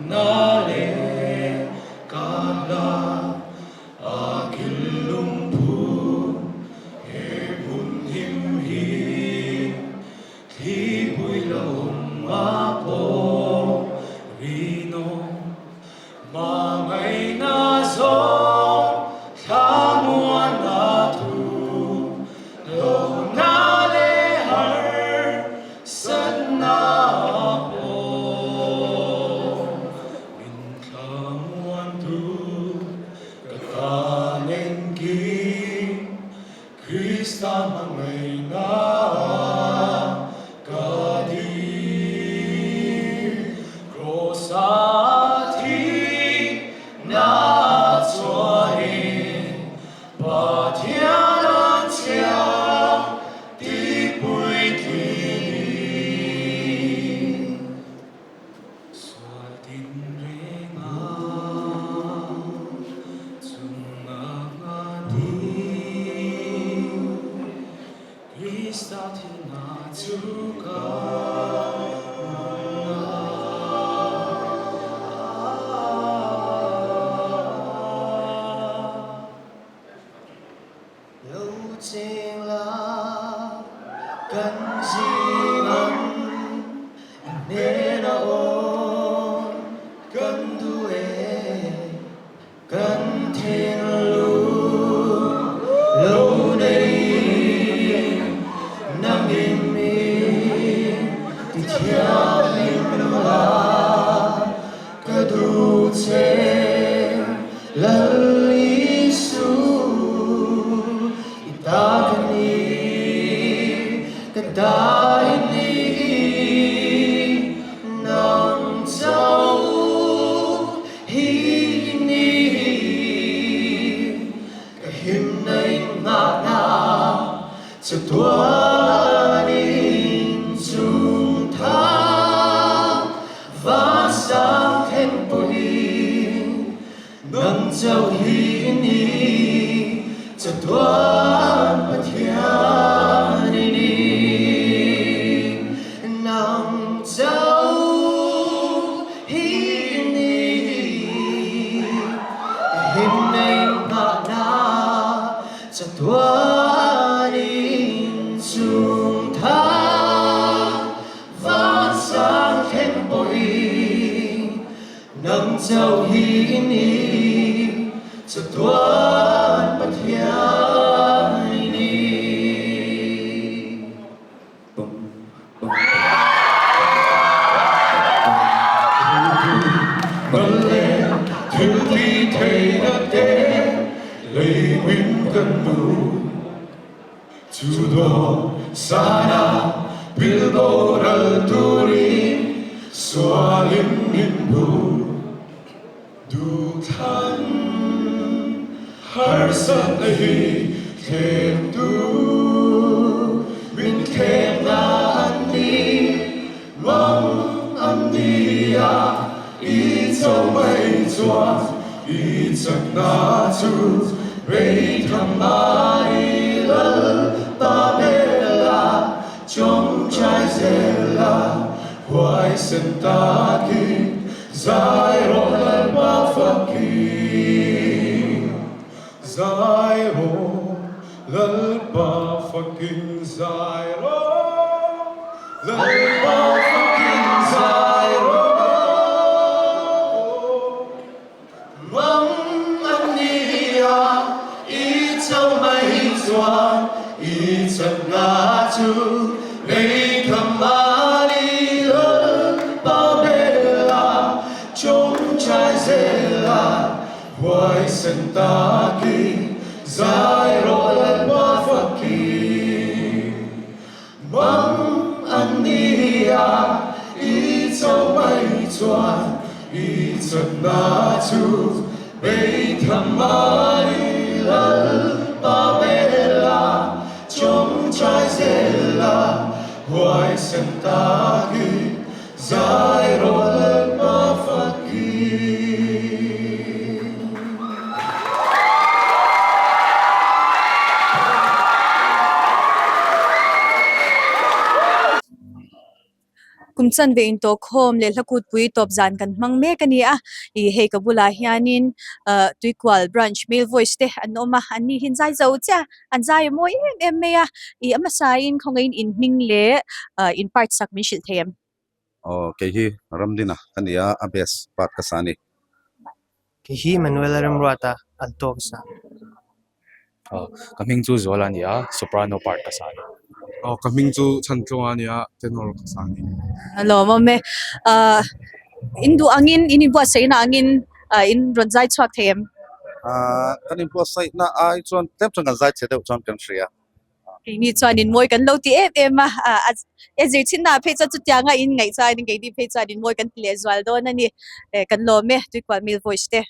nale kala akilum pu hebun him hi thi bui lom ma po rino ma ngày na zo tha mua na tu lo na le har san na Krista ngày na ca đi crosa thi na cho in Pathianni chia Tuikual xóa tin renga Krista tina Tuikual lâu chênh la cần gì ngân nên ôn cần đuê cần thiên lưu lâu đây nằm im thì theo im la cơ đủ chê lần lý su ta cần đi cần ta đi nằm sâu hi ni cái hình này ngã na cho tua in chung tha và sáng thêm bồi nâng châu hi ni cho tua Pathianni nâng châu hi ni hình này ngã na cho tua in chung tha và sáng thêm bồi nâng châu hi ni cho tua Pathianni thứ thi thể đã đến lấy mình cần đủ chủ đồ sana bilbo al turi xóa linh minh bù đủ thân har sát ấy thêm tu mình thêm na anh đi mong anh đi à ý châu mây choa ý chân na chu rây thầm ai lỡ ta bê la trong trái dê la hoài sen ta kinh dài rô lên ba phật kinh dài rô lên ba phật kinh dài rô lên ba phật kinh dài rô ý chân na chu lấy thầm đi lớn bao bê la trong trái dê la hoài sen ta kinh dài rô lên ba phật kinh mong anh đi à ý châu mây choan ý chân na chu lấy thầm đi lớn ba bê la trong trái dê la hoài sen ta kinh dài rô lên ba phật kinhคุณ Chanve Intawhkahwm le Kutpui top zan kan mang me kania I hei kabula hianin Tuikual branch male voice te anoma ani hin zai zo cha an zai mo em me ya I amasain khongain in ming le in part sak min shil them Okay hi ramdina kania abes pat kasani Kihi Manuel Ramrata altok sa. Kaming chu Zolania soprano part kasani. Kaming chu Chanve tenor kasani. alo mo me indu angin inibwa sai na angin in ronzai chwak them kanin po sai na ai chuan tem chang zai chedeu chuan kan shria ni chuan in moi kan lo ti em ma ezir chin na phe cha chu tianga in ngai cha in ngai di phe cha in moi kan tle zwal don ani kan lo me Tuikual male voice te